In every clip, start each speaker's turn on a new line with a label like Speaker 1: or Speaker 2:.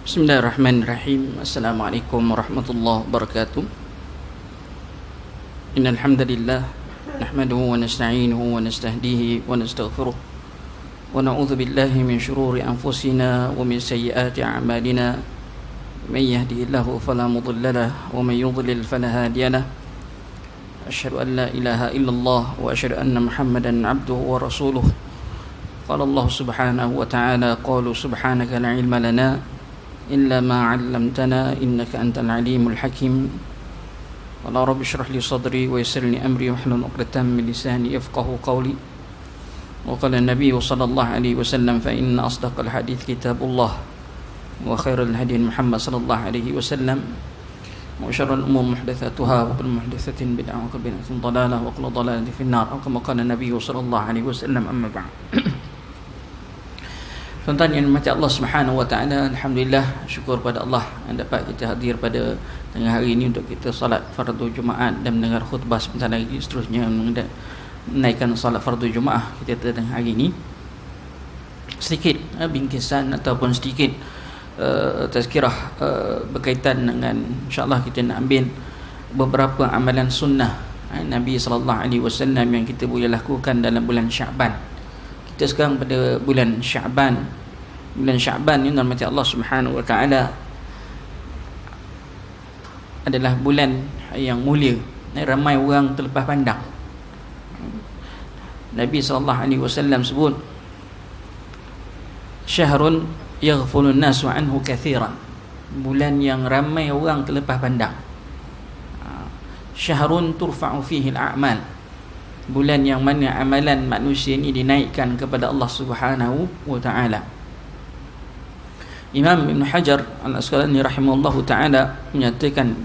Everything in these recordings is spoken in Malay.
Speaker 1: Bismillahirrahmanirrahim. Assalamualaikum warahmatullahi wabarakatuh. Innal hamdalillah nahmaduhu wa nasta'inuhu wa nastahdihi wa nastaghfiruh wa na'udzu billahi min shururi anfusina wa min sayyiati a'malina. May yahdihillahu fala mudilla lahu wa may yudlil fala hadiya lahu. Asyhadu an la ilaha illallah wa asyhadu anna Muhammadan 'abduhu wa rasuluh. Qala Allah subhanahu wa ta'ala, qalu subhanaka la ilma lana إلا ما علمتنا إنك أنت العليم الحكيم. قال رب اشرح لي صدري ويسر لي أمري واحلل عقدة من لساني يفقهوا قولي. وقال النبي صلى الله عليه وسلم فإن أصدق الحديث كتاب الله وخير الهدي محمد صلى الله عليه وسلم وشر الأمور محدثاتها وكل محدثة بدعة وكل بدعة ضلالة وكل ضلالة في النار أو كما قال النبي صلى الله عليه وسلم. أما بعد. Tuan-tuan yang dirahmati Allah Subhanahu wa taala, alhamdulillah, syukur pada Allah yang dapat kita hadir pada tengah hari ini untuk kita solat fardu Jumaat dan mendengar khutbah sebentar lagi seterusnya menaikkan solat fardu Jumaat kita tengah hari ini. Sedikit bingkisan ataupun sedikit tazkirah berkaitan dengan, insya-Allah kita nak ambil beberapa amalan sunnah Nabi sallallahu alaihi wasallam yang kita boleh lakukan dalam bulan Syaban. Kita sekarang pada bulan Syaban. Bulan Syaban ni nama Allah Subhanahu wa taala adalah bulan yang mulia. Ramai orang terlepas pandang. Nabi sallallahu alaihi wasallam sebut syahrun yaghfulun nasu anhu katsiran. Bulan yang ramai orang terlepas pandang. Syahrun turfa'u fihi al-a'mal. Bulan yang mana amalan manusia ini dinaikkan kepada Allah Subhanahu wa taala. Imam Ibn Hajar Al-Asqalani rahimahullahu taala menyatakan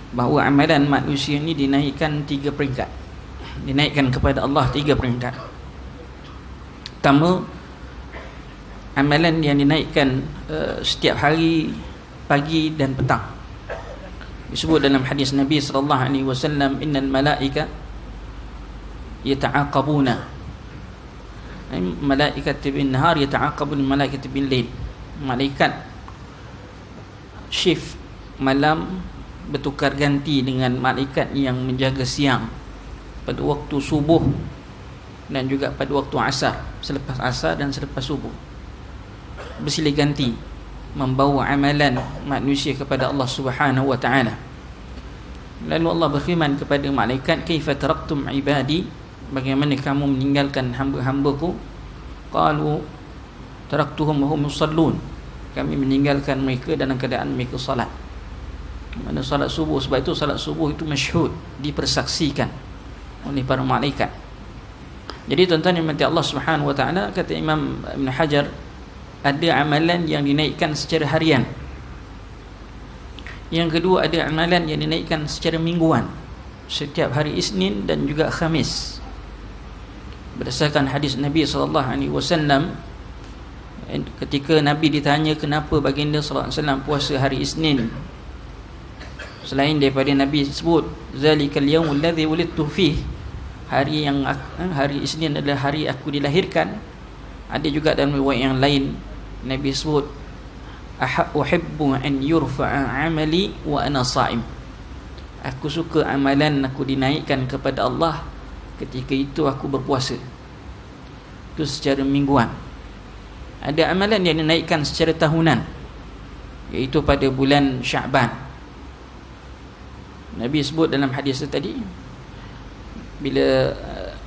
Speaker 1: bahawa amalan manusia ini dinaikkan 3 peringkat. Dinaikkan kepada Allah 3 peringkat. Pertama, amalan yang dinaikkan setiap hari, pagi dan petang. Disebut dalam hadis Nabi sallallahu alaihi wasallam, innal malaika yata'aqabuna, malaikat bin nahar yata'aqabun malaikat bin lail. Malaikat shift malam bertukar ganti dengan malaikat yang menjaga siang pada waktu subuh dan juga pada waktu asar, selepas asar dan selepas subuh, bersilih ganti membawa amalan manusia kepada Allah Subhanahu wa taala. Lalu Allah berfirman kepada malaikat, kaifa taraktum ibadi, bagaimana kamu meninggalkan hamba-hambaku? Qalu taraktuhum wa hum yusallun, kami meninggalkan mereka dalam keadaan mereka salat. Mana salat subuh. Sebab itu salat subuh itu masyhud, dipersaksikan oleh para malaikat. Jadi tuan-tuan yang dirahmati Allah Subhanahu wa taala, kata Imam Ibn Hajar, ada amalan yang dinaikkan secara harian. Yang kedua, ada amalan yang dinaikkan secara mingguan, setiap hari Isnin dan juga Khamis. Berdasarkan hadis Nabi sallallahu alaihi wasallam, ketika Nabi ditanya kenapa baginda sallallahu alaihi wasallam puasa hari Isnin, selain daripada Nabi sebut zalikal yaumul ladzi wulidtu fih, hari Isnin adalah hari aku dilahirkan. Ada juga dalam riwayat yang lain Nabi sebut uhibbu an yurfa'a amali wa ana sha'im, aku suka amalan aku dinaikkan kepada Allah ketika itu aku berpuasa. Itu secara mingguan. Ada amalan yang dinaikkan secara tahunan, iaitu pada bulan Syaban. Nabi sebut dalam hadis tadi, bila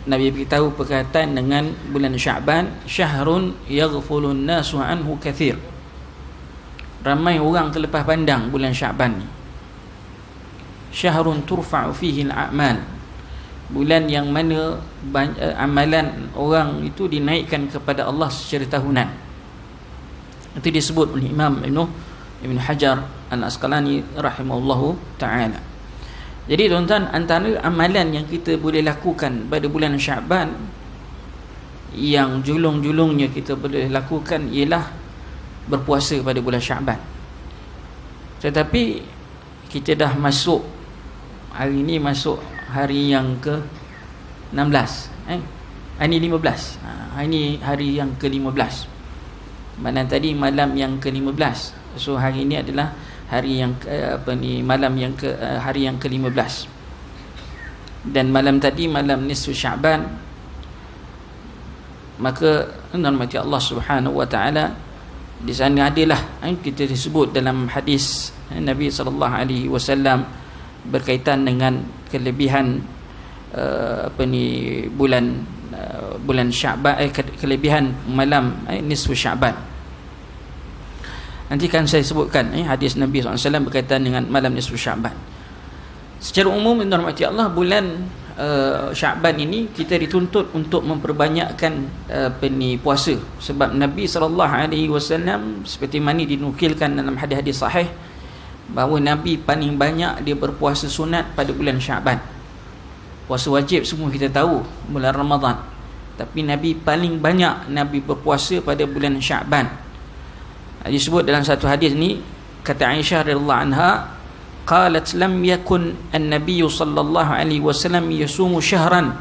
Speaker 1: Nabi beritahu perkataan dengan bulan Syaban, syahrun yaghfulun nasu anhu katsir, ramai orang terlepas pandang bulan Syaban ni. Syahrun turfa'u fihi al-a'mal, bulan yang mana amalan orang itu dinaikkan kepada Allah secara tahunan. Itu disebut oleh Imam Ibn Hajar Al-Asqalani rahimahullahu ta'ala. Jadi tuan-tuan, antara amalan yang kita boleh lakukan pada bulan Syaban, yang julung-julungnya kita boleh lakukan, ialah berpuasa pada bulan Syaban. Tetapi kita dah masuk, hari ini masuk hari yang ke-16, hari ini 15, hari ini hari yang ke-15. Mana tadi malam yang ke-15, So hari ini adalah hari yang malam yang hari yang ke-15, dan malam tadi malam nisfu Sya'ban. Maka rahmati Allah Subhanahu wa taala, di sana adalah kita disebut dalam hadis Nabi sallallahu alaihi wasallam berkaitan dengan kelebihan bulan Sya'ban, kelebihan malam nisfu Sya'ban. Nanti kan saya sebutkan hadis Nabi SAW berkaitan dengan malam nisfu Sya'ban. Secara umum, rahmati Allah, bulan Sya'ban ini kita dituntut untuk memperbanyakkan puasa, sebab Nabi SAW seperti mana dinukilkan dalam hadis-hadis sahih bahawa Nabi paling banyak dia berpuasa sunat pada bulan Sya'ban. Puasa wajib semua kita tahu bulan Ramadan, tapi Nabi paling banyak Nabi berpuasa pada bulan Sya'ban. Disebut dalam satu hadis ni, kata Aisyah radhiyallahu anha, qalat lam yakun an-nabiy sallallahu alaihi wasallam yasumu syahran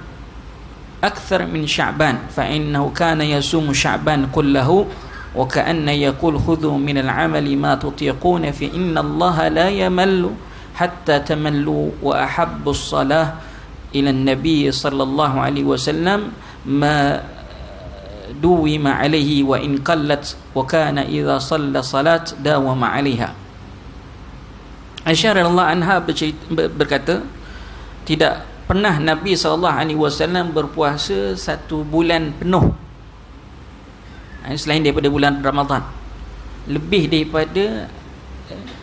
Speaker 1: akthar min Sya'ban fa innahu kana yasumu Sya'ban kullahu wa ka'anna yaqul khudhu min al-'amali ma tutiquna fi inna Allah la yamallu hatta tamallu wa ahabbu as-salah ila an-nabiy sallallahu alaihi wasallam ma duwima alaihi wa in qallat wa kana idza shalla salat dawama alaiha. Aisyah radhiyallahu anha berkata, tidak pernah Nabi SAW berpuasa satu bulan penuh selain daripada bulan Ramadan. Lebih daripada,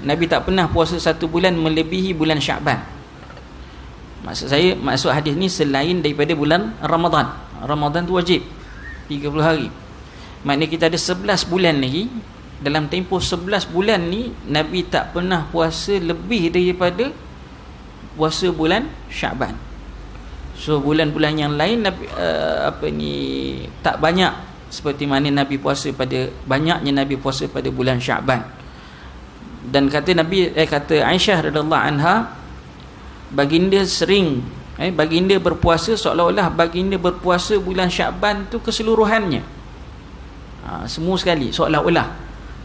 Speaker 1: Nabi tak pernah puasa satu bulan melebihi bulan Sya'ban. Maksud hadis ni selain daripada bulan Ramadan. Ramadan tu wajib 30 hari. Maknanya kita ada 11 bulan lagi. Dalam tempoh 11 bulan ni Nabi tak pernah puasa lebih daripada puasa bulan Sya'ban. So bulan-bulan yang lain Nabi tak banyak seperti mana Nabi puasa pada banyaknya Nabi puasa pada bulan Sya'ban. Dan kata Aisyah radhiyallahu anha, baginda sering baginda berpuasa seolah-olah baginda berpuasa bulan Sya'ban tu keseluruhannya, semua sekali seolah-olah.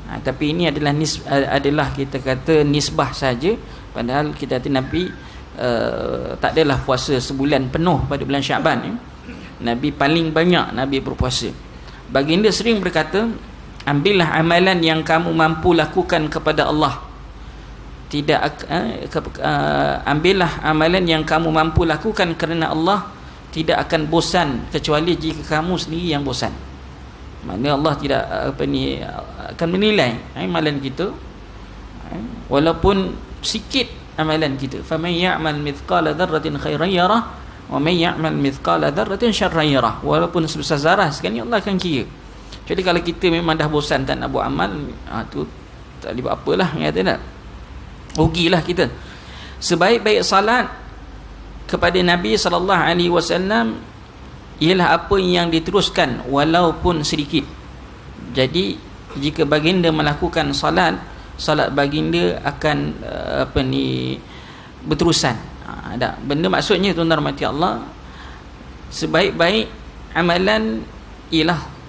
Speaker 1: Tapi ini adalah kita kata nisbah saja, padahal kita kata Nabi tak adalah puasa sebulan penuh pada bulan Sya'ban. Nabi paling banyak Nabi berpuasa. Baginda sering berkata, ambillah amalan yang kamu mampu lakukan kepada Allah. Ambillah amalan yang kamu mampu lakukan kerana Allah, tidak akan bosan kecuali jika kamu sendiri yang bosan. Maknanya Allah tidak akan menilai amalan kita walaupun sikit amalan kita. faman ya'mal mithqala dzarratin khairan yarah wa man ya'mal mithqala dzarratin syarran yarah. Walaupun sebesar zarah sekali Allah akan kira. Jadi kalau kita memang dah bosan tak nak buat amal, tu tak boleh buat apalah, kata tak, rugilah kita. Sebaik-baik salat kepada Nabi sallallahu alaihi wasallam ialah apa yang diteruskan walaupun sedikit. Jadi jika baginda melakukan salat baginda akan berterusan. Benda maksudnya tuan-tuan rahmati Allah, sebaik-baik amalan ialah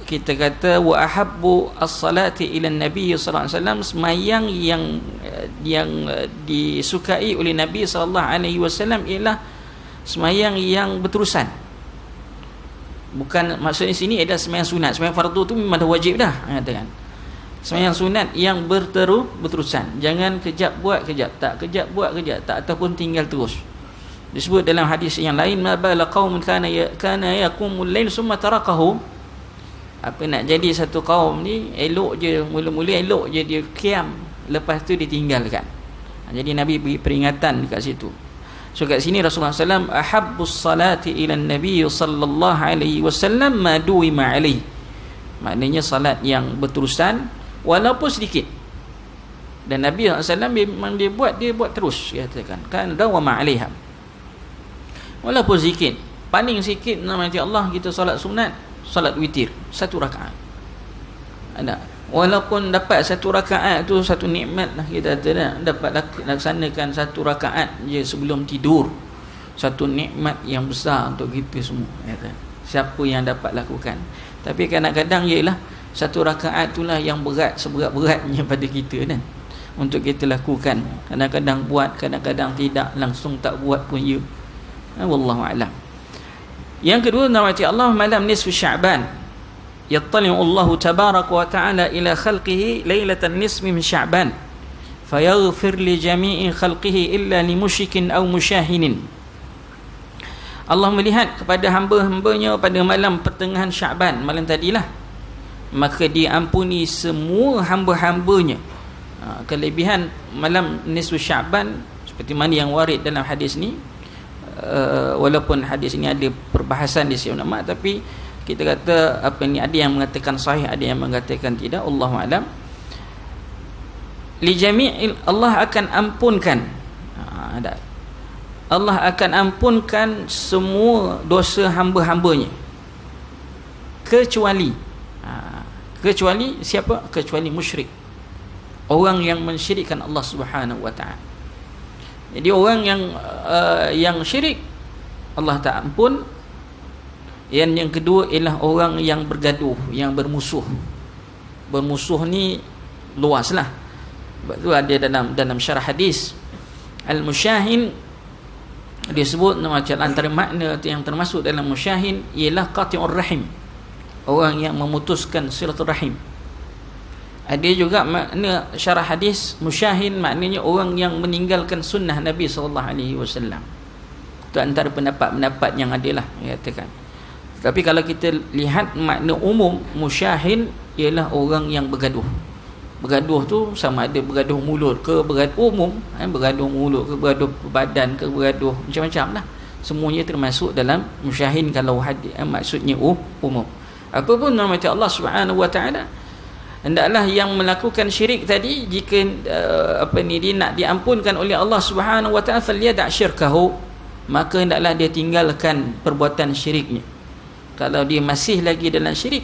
Speaker 1: kita kata wa ahabbu as-salati ila Nabi sallallahu alaihi wasallam, sembahyang yang disukai oleh Nabi sallallahu alaihi wasallam ialah sembahyang yang berterusan. Bukan maksudnya sini adalah sembahyang sunat. Sembahyang fardu tu memang dah wajib dah, katakan. Sembahyang sunat yang berterusan. Jangan kejap buat kejap tak, kejap buat kejap tak, ataupun tinggal terus. Disebut dalam hadis yang lain, ma bala qaumun kana yaqumul lail summa tarakahu. Apa nak jadi satu kaum ni elok je, mula-mula elok je dia qiyam, lepas tu ditinggalkan. Jadi Nabi beri peringatan dekat situ. So kat sini Rasulullah SAW, ahabbus salati ila Nabi sallallahu alaihi wasallam ma duwima alaihi. Maknanya salat yang berterusan walaupun sedikit. Dan Nabi SAW memang dia buat terus, dia katakan kan dawama alaiha. Walaupun sedikit, paling sikit nama Allah kita salat sunat, salat witir satu rakaat. Ada walaupun dapat satu rakaat tu satu nikmat lah, kita kata dapat laksanakan satu rakaat je sebelum tidur, satu nikmat yang besar untuk kita semua, kata siapa yang dapat lakukan. Tapi kadang-kadang ialah Satu rakaat itulah yang berat, seberat-beratnya pada kita kan, untuk kita lakukan. Kadang-kadang buat, kadang-kadang tidak, langsung tak buat pun ya. Wallahu a'lam. Yang kedua, namati Allah malam nisfu Sya'ban. Yattali'u Allah tabaraka wa ta'ala ila khalqihi lailatan nisfi min Sya'ban. Fayaghfir li jami'i khalqihi illa li musyrikin aw musyahinin. Allah melihat kepada hamba-hambanya pada malam pertengahan Sya'ban, malam tadilah, maka diampuni semua hamba-hambanya. Kelebihan malam nisfu Sya'ban seperti mana yang warid dalam hadis ni, walaupun hadis ini ada perbahasan di sisi ulama, tapi kita kata ada yang mengatakan sahih, ada yang mengatakan tidak, Allahu a'lam. Li jami'il, Allah akan ampunkan, Allah akan ampunkan semua dosa hamba-hambanya, kecuali siapa? Kecuali musyrik, orang yang mensyirikkan Allah Subhanahu wa ta'ala. Jadi orang yang syirik Allah tak ampun. Yang kedua ialah orang yang bergaduh, yang bermusuh. Bermusuh ni luaslah. Sebab tu ada dalam syarah hadis, al-musyahin disebut macam antara makna yang termasuk dalam musyahin ialah qati'ur rahim, orang yang memutuskan silaturahim. Ada juga makna syarah hadis musyahin, maknanya orang yang meninggalkan sunnah Nabi SAW. Itu antara pendapat-pendapat yang adalah katakan. Tapi kalau kita lihat makna umum, musyahin ialah orang yang bergaduh. Bergaduh tu sama ada bergaduh mulut ke bergaduh umum, bergaduh mulut ke bergaduh badan ke bergaduh macam-macam lah. Semuanya termasuk dalam musyahin kalau maksudnya umum. Apapun nama Allah Subhanahu wa ta'ala, hendaklah yang melakukan syirik tadi, jika dia nak diampunkan oleh Allah Subhanahu wa ta'ala, falyada' syirkahu, maka hendaklah dia tinggalkan perbuatan syiriknya. Kalau dia masih lagi dalam syirik,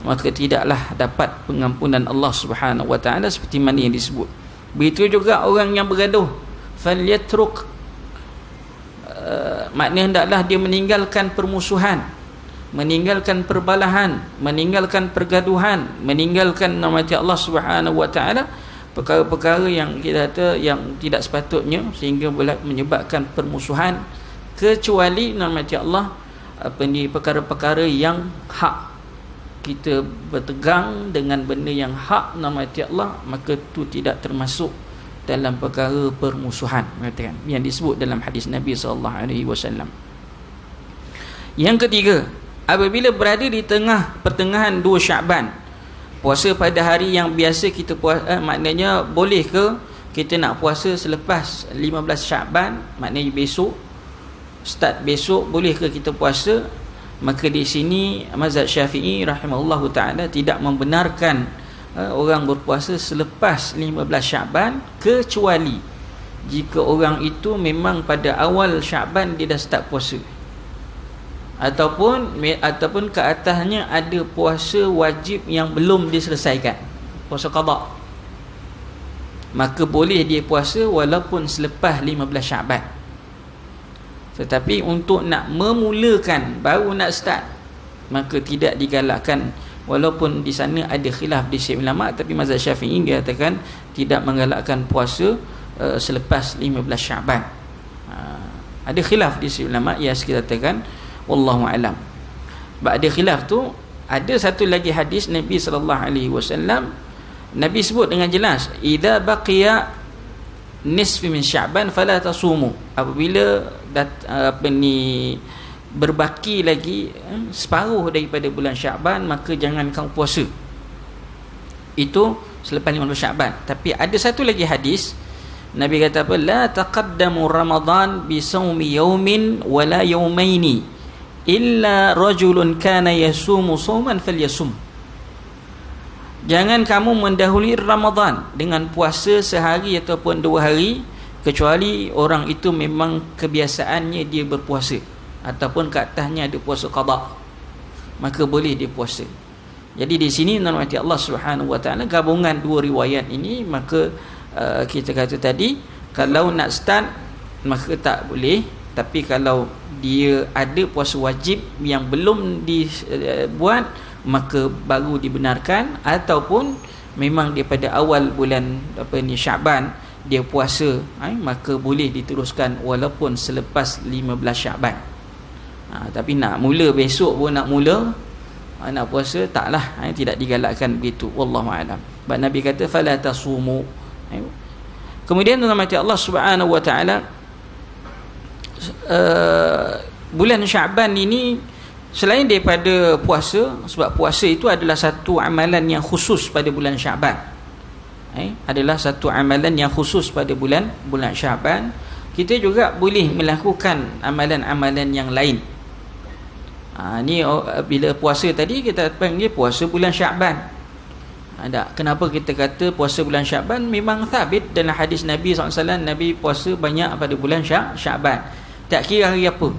Speaker 1: maka tidaklah dapat pengampunan Allah Subhanahu wa ta'ala seperti mana yang disebut. Begitu juga orang yang bergaduh, falyatruk, maknanya hendaklah dia meninggalkan permusuhan, meninggalkan perbalahan, meninggalkan pergaduhan, meninggalkan nama Allah Subhanahu wa ta'ala, perkara-perkara yang kita kata yang tidak sepatutnya sehingga boleh menyebabkan permusuhan, kecuali nama Allah perkara-perkara yang hak. Kita bertegang dengan benda yang hak nama Allah, maka itu tidak termasuk dalam perkara permusuhan, yang disebut dalam hadis Nabi SAW. Yang ketiga, apabila berada di pertengahan 2 Sya'ban, puasa pada hari yang biasa kita puasa, maknanya boleh ke kita nak puasa selepas 15 Sya'ban, maknanya besok, start besok, boleh ke kita puasa? Maka di sini mazhab Syafi'i rahimahullahu ta'ala tidak membenarkan orang berpuasa selepas 15 Sya'ban, kecuali jika orang itu memang pada awal Sya'ban dia dah start puasa, ataupun ke atasnya ada puasa wajib yang belum diselesaikan, puasa qada, maka boleh dia puasa walaupun selepas 15 Sya'ban. Tetapi untuk nak memulakan, baru nak start, maka tidak digalakkan. Walaupun di sana ada khilaf di sisi ulama, tapi mazhab Syafi'i dia katakan tidak menggalakkan puasa selepas 15 Sya'ban. Ada khilaf di sisi ulama, ya kita katakan wallahu alam. Ada khilaf tu, ada satu lagi hadis Nabi SAW, Nabi sebut dengan jelas, idza baqiya nisfi min Sya'ban fala tasumu, apabila berbaki lagi separuh daripada bulan Sya'ban, maka jangan kamu puasa. Itu selepas 15 Sya'ban. Tapi ada satu lagi hadis Nabi kata apa, la taqaddamu Ramadan bi sawmi yawmin wala yawmaini illa rajulun kana yasumu sawman falyasum. Jangan kamu mendahului Ramadan dengan puasa sehari ataupun 2 hari, kecuali orang itu memang kebiasaannya dia berpuasa, ataupun ke atasnya ada puasa qada, maka boleh dia puasa. Jadi di sini nama Allah Subhanahu wa ta'ala gabungan 2 riwayat ini, maka kita kata tadi, kalau nak start maka tak boleh. Tapi kalau dia ada puasa wajib yang belum dibuat, maka baru dibenarkan, ataupun memang daripada awal bulan Syaban dia puasa, maka boleh diteruskan walaupun selepas 15 Syaban. Tapi nak mula besok pun nak mula nak puasa, taklah, tidak digalakkan begitu. Wallahu a'lam. Sebab Nabi kata fala tasumu. Kemudian dalam ayat Allah Subhanahu wa taala, bulan Syaban ini selain daripada puasa, sebab puasa itu adalah satu amalan yang khusus pada bulan Syaban, adalah satu amalan yang khusus pada bulan Syaban. Kita juga boleh melakukan amalan-amalan yang lain. Ni bila puasa tadi kita panggil puasa bulan Syaban. Kenapa kita kata puasa bulan Syaban? Memang sabit dalam hadis Nabi SAW, Nabi puasa banyak pada bulan Syaban, tak kira hari apa.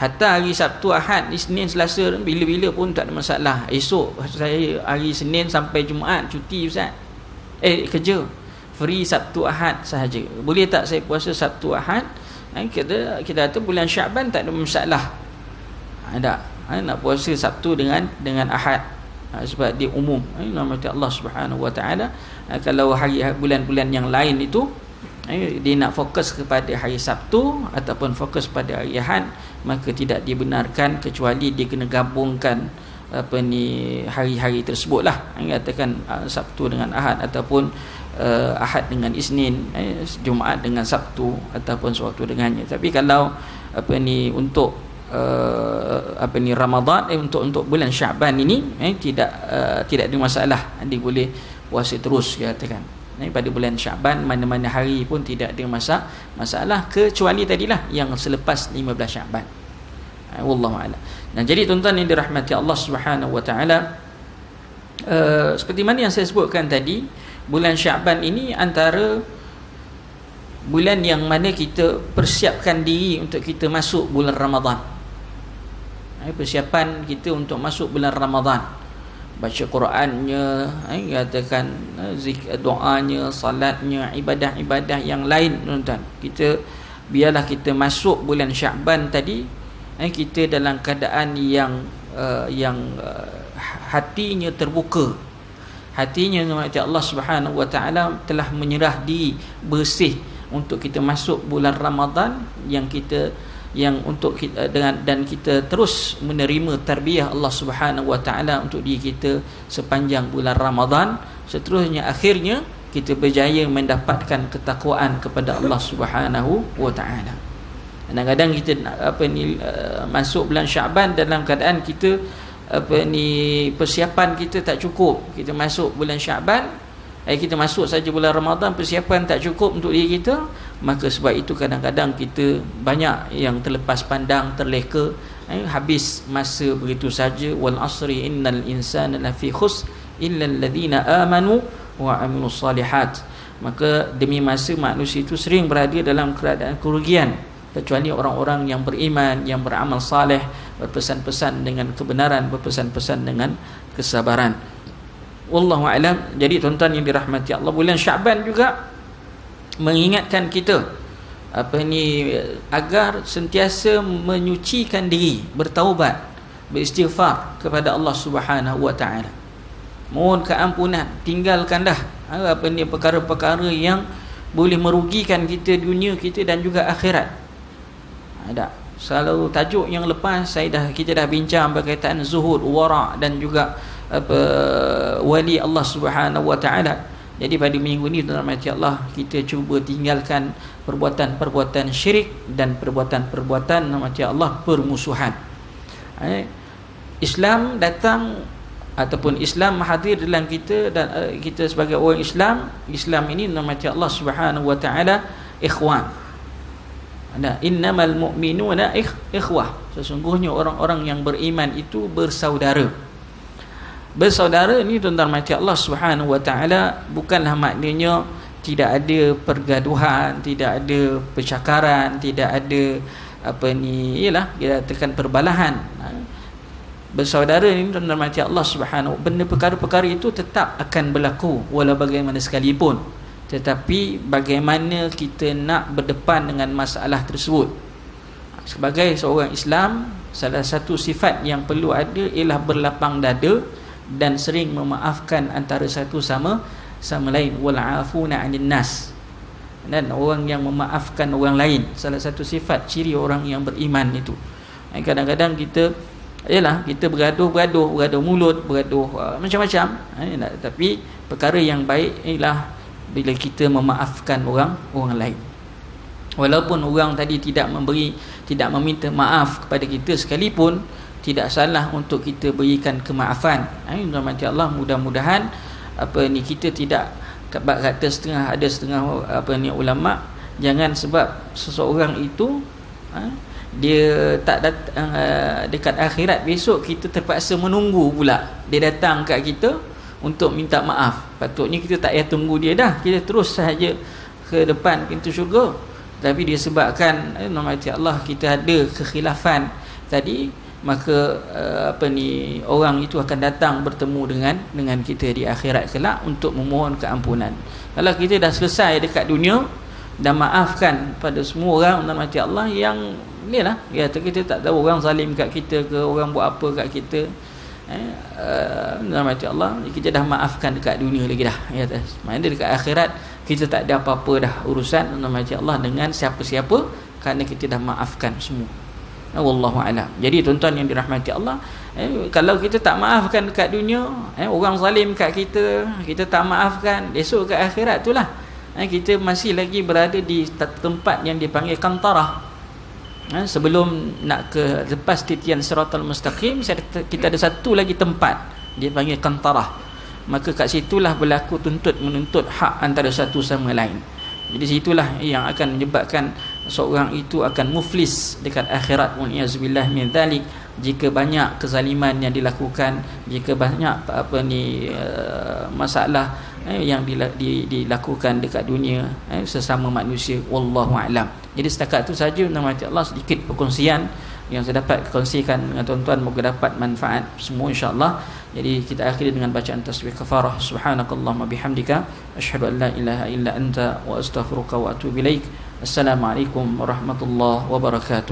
Speaker 1: Hatta hari Sabtu, Ahad, Isnin, Selasa, bila-bila pun tak ada masalah. Esok saya hari Senin sampai Jumaat cuti Ustaz, kerja, free Sabtu Ahad sahaja. Boleh tak saya puasa Sabtu Ahad? Kita kata bulan Syaban tak ada masalah. Nak puasa Sabtu dengan Ahad, sebab dia umum. Nama Allah Subhanahu wa taala. Kalau hari bulan-bulan yang lain itu dia nak fokus kepada hari Sabtu ataupun fokus pada hari Ahad, maka tidak dibenarkan, kecuali dia kena gabungkan hari-hari tersebutlah. Katakan Sabtu dengan Ahad, ataupun Ahad dengan Isnin, Jumaat dengan Sabtu, ataupun sewaktu dengannya. Tapi kalau untuk Ramadan, untuk bulan Syaban ini tidak ada masalah, dia boleh puasa terus, katakan. Pada bulan Syaban mana-mana hari pun tidak ada masalah, kecuali tadilah yang selepas 15 Syaban. Wallahu a'lam. Nah, jadi tuan-tuan yang dirahmati Allah Subhanahu wa taala, seperti mana yang saya sebutkan tadi, bulan Syaban ini antara bulan yang mana kita persiapkan diri untuk kita masuk bulan Ramadan. Persiapan kita untuk masuk bulan Ramadan, baca Qurannya, katakan doanya, salatnya, ibadah-ibadah yang lain, tuan-tuan. Biarlah kita masuk bulan Syaban tadi, kita dalam keadaan yang hatinya terbuka. Hatinya Allah Subhanahu wa taala telah menyerah diri, bersih untuk kita masuk bulan Ramadan untuk kita dan kita terus menerima tarbiyah Allah Subhanahu wa taala untuk diri kita sepanjang bulan Ramadan. Seterusnya akhirnya kita berjaya mendapatkan ketakwaan kepada Allah Subhanahu wa taala. Kadang-kadang kita masuk bulan Syaban dalam keadaan kita persiapan kita tak cukup. Kita masuk bulan Syaban, kita masuk saja bulan Ramadan, persiapan tak cukup untuk diri kita. Maka sebab itu kadang-kadang kita banyak yang terlepas pandang, terleka, habis masa begitu saja. Wal asri innal insana lafi khusr illa alladhina amanu wa amilus salihat. Maka demi masa, manusia itu sering berada dalam keadaan kerugian, kecuali orang-orang yang beriman, yang beramal saleh, berpesan-pesan dengan kebenaran, berpesan-pesan dengan kesabaran. Wallahu a'lam. Jadi tuan-tuan yang dirahmati Allah, bulan Syaban juga mengingatkan kita agar sentiasa menyucikan diri, bertaubat, beristighfar kepada Allah Subhanahu wa taala. Mohon keampunan, tinggalkanlah perkara-perkara yang boleh merugikan kita, dunia kita dan juga akhirat. Selalu tajuk yang lepas kita dah bincang berkaitan zuhud, wara' dan juga wali Allah Subhanahu wa taala. Jadi pada minggu ni dalam ayat Allah, kita cuba tinggalkan perbuatan-perbuatan syirik dan perbuatan-perbuatan ayat Allah permusuhan. Islam datang ataupun Islam hadir dalam kita, dan kita sebagai orang Islam ini dalam ayat Allah Subhanahu wa taala ikhwan. Innamal mu'minuna ikhwah. Sesungguhnya orang-orang yang beriman itu bersaudara. Bersaudara ni tuan-tuan mati Allah Subhanahu wa taala bukanlah maknanya tidak ada pergaduhan, tidak ada percakaran, tidak ada kita tekan perbalahan. Bersaudara ni tuan-tuan mati Allah Subhanahu, benda perkara-perkara itu tetap akan berlaku walau bagaimana sekalipun. Tetapi bagaimana kita nak berdepan dengan masalah tersebut. sebagai seorang Islam, salah satu sifat yang perlu ada ialah berlapang dada dan sering memaafkan antara satu sama lain. Wal afuna 'anil nas, dan orang yang memaafkan orang lain, salah satu sifat ciri orang yang beriman itu. Kadang-kadang kita kita bergaduh mulut, bergaduh macam-macam, tapi perkara yang baik ialah bila kita memaafkan orang lain. Walaupun orang tadi tidak meminta maaf kepada kita sekalipun, tidak salah untuk kita berikan kemaafan. Rahmati Allah, mudah-mudahan kita tidak kata ada setengah ulama, jangan sebab seseorang itu dia tak datang dekat akhirat besok, kita terpaksa menunggu pula dia datang kat kita untuk minta maaf. Patutnya kita tak payah tunggu dia dah, kita terus sahaja ke depan pintu syurga. Tapi disebabkan Allah kita ada kekhilafan tadi, maka orang itu akan datang bertemu dengan kita di akhirat kelak untuk memohon keampunan. Kalau kita dah selesai dekat dunia dan maafkan pada semua orang, Allah, yang kita tak tahu orang zalim kat kita ke, orang buat apa kat kita, Allah, kita dah maafkan dekat dunia lagi dah, maknanya dekat akhirat kita tak ada apa-apa dah urusan Allah dengan siapa-siapa, kerana kita dah maafkan semua. Wallahu a'lam. Jadi tuan-tuan yang dirahmati Allah, kalau kita tak maafkan dekat dunia, orang zalim kat kita, kita tak maafkan, esok kat akhirat itulah kita masih lagi berada di tempat yang dipanggil kantarah. Sebelum nak ke lepas titian siratal mustaqim, kita ada satu lagi tempat dia panggil kantarah. Maka kat situlah berlaku menuntut hak antara satu sama lain. Jadi situlah yang akan menyebabkan seorang itu akan muflis dekat akhirat, wa'iyazbillah min dzalik, jika banyak kezaliman yang dilakukan, jika banyak masalah yang dilakukan dekat dunia sesama manusia. Wallahu a'lam. Jadi setakat itu saja nama Allah, sedikit perkongsian yang saya dapat kongsikan dengan tuan-tuan, moga dapat manfaat semua insya-Allah. Jadi kita akhiri dengan bacaan tasbih kafarah. Subhanakallahumma bihamdika asyhadu an la ilaha illa anta wa astaghfiruka wa atubu ilaik. Assalamualaikum warahmatullahi wabarakatuh.